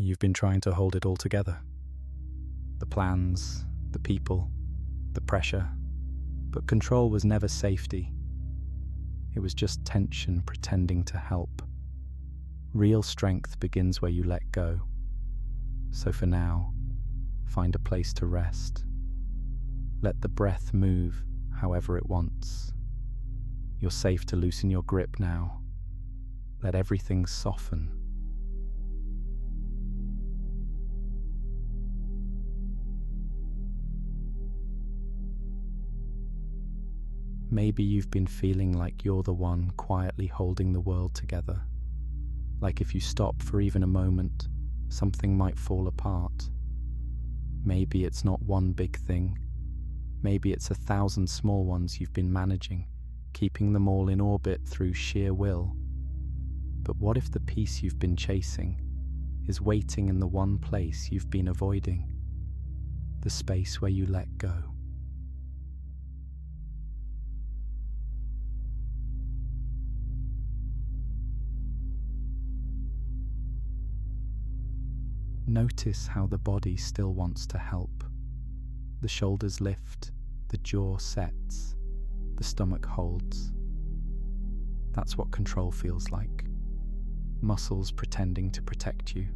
You've been trying to hold it all together. The plans, the people, the pressure. But control was never safety. It was just tension pretending to help. Real strength begins where you let go. So for now, find a place to rest. Let the breath move however it wants. You're safe to loosen your grip now. Let everything soften. Maybe you've been feeling like you're the one quietly holding the world together. Like if you stop for even a moment, something might fall apart. Maybe it's not one big thing. Maybe it's 1,000 small ones you've been managing, keeping them all in orbit through sheer will. But what if the peace you've been chasing is waiting in the one place you've been avoiding? The space where you let go. Notice how the body still wants to help. The shoulders lift, the jaw sets, the stomach holds. That's what control feels like. Muscles pretending to protect you.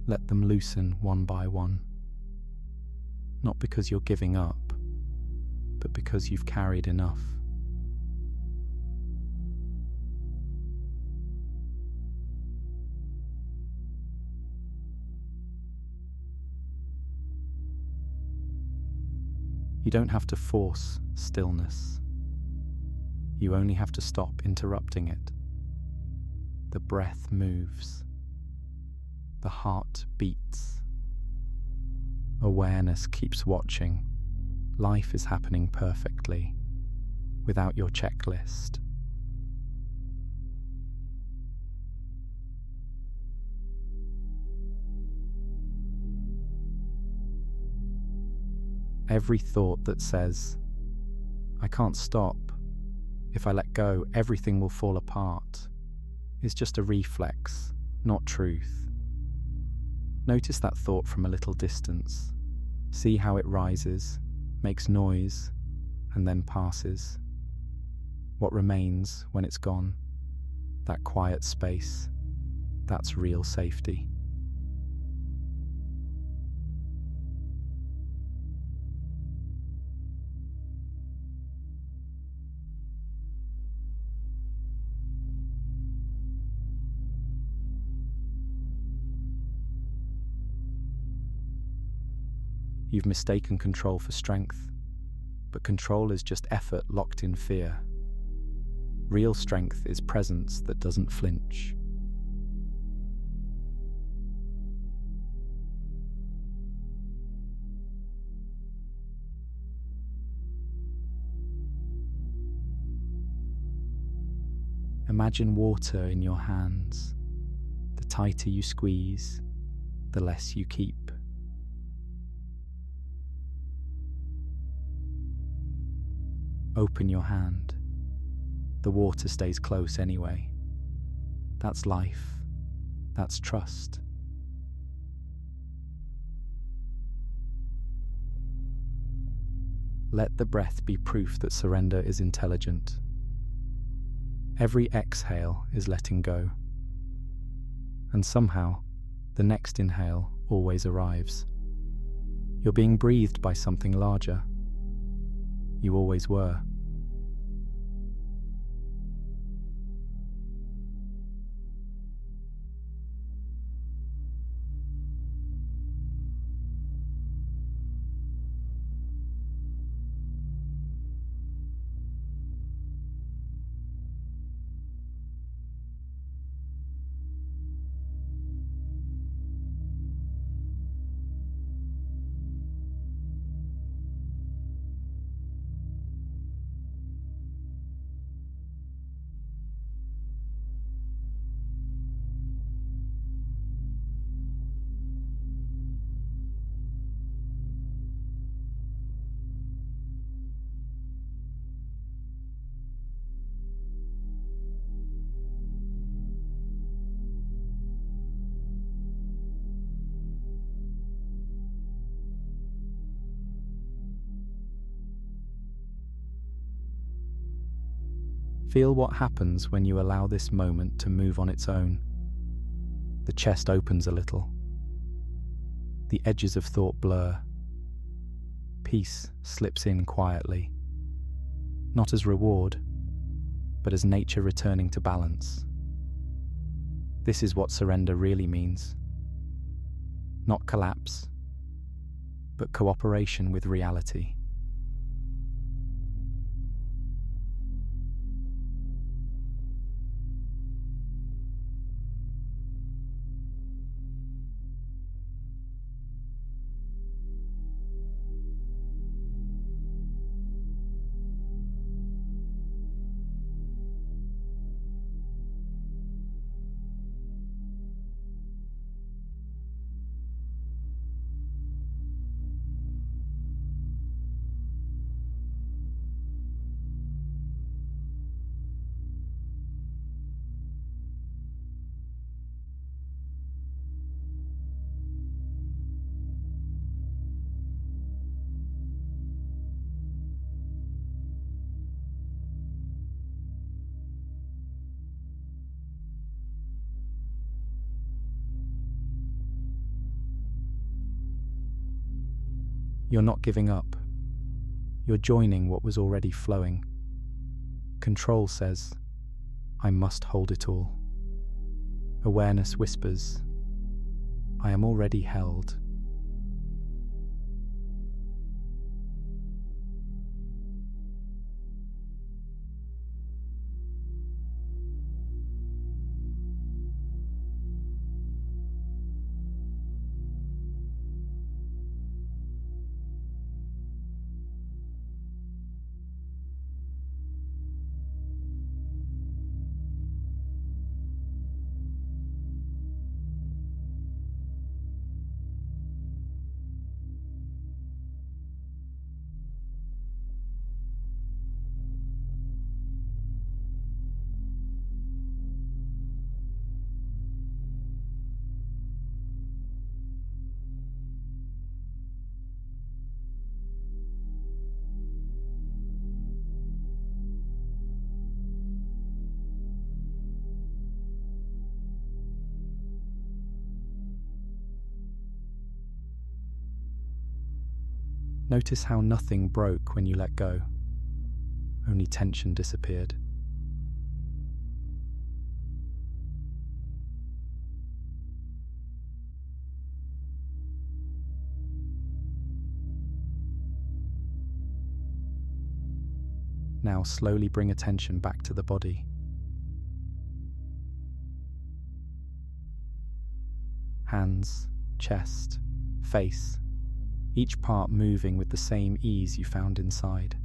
Let them loosen one by one. Not because you're giving up, but because you've carried enough. You don't have to force stillness. You only have to stop interrupting it. The breath moves. The heart beats. Awareness keeps watching. Life is happening perfectly, without your checklist. Every thought that says, I can't stop, if I let go, everything will fall apart, is just a reflex, not truth. Notice that thought from a little distance. See how it rises, makes noise, and then passes. What remains when it's gone? That quiet space, that's real safety. You've mistaken control for strength, but control is just effort locked in fear. Real strength is presence that doesn't flinch. Imagine water in your hands. The tighter you squeeze, the less you keep. Open your hand. The water stays close anyway. That's life. That's trust. Let the breath be proof that surrender is intelligent. Every exhale is letting go. And somehow, the next inhale always arrives. You're being breathed by something larger. You always were. Feel what happens when you allow this moment to move on its own. The chest opens a little. The edges of thought blur. Peace slips in quietly, not as reward, but as nature returning to balance. This is what surrender really means. Not collapse, but cooperation with reality. You're not giving up. You're joining what was already flowing. Control says, I must hold it all. Awareness whispers, I am already held. Notice how nothing broke when you let go. Only tension disappeared. Now slowly bring attention back to the body. Hands, chest, face, each part moving with the same ease you found inside.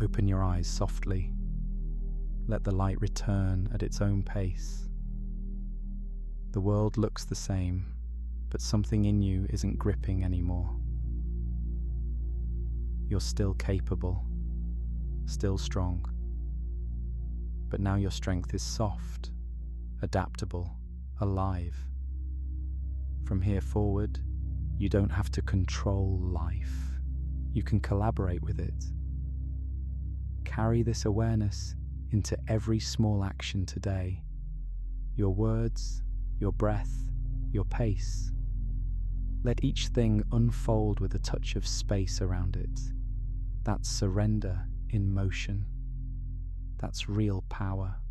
Open your eyes softly. Let the light return at its own pace. The world looks the same, but something in you isn't gripping anymore. You're still capable, still strong, but now your strength is soft, adaptable, alive. From here forward, you don't have to control life. You can collaborate with it. Carry this awareness into every small action today. Your words, your breath, your pace. Let each thing unfold with a touch of space around it. That's surrender in motion. That's real power.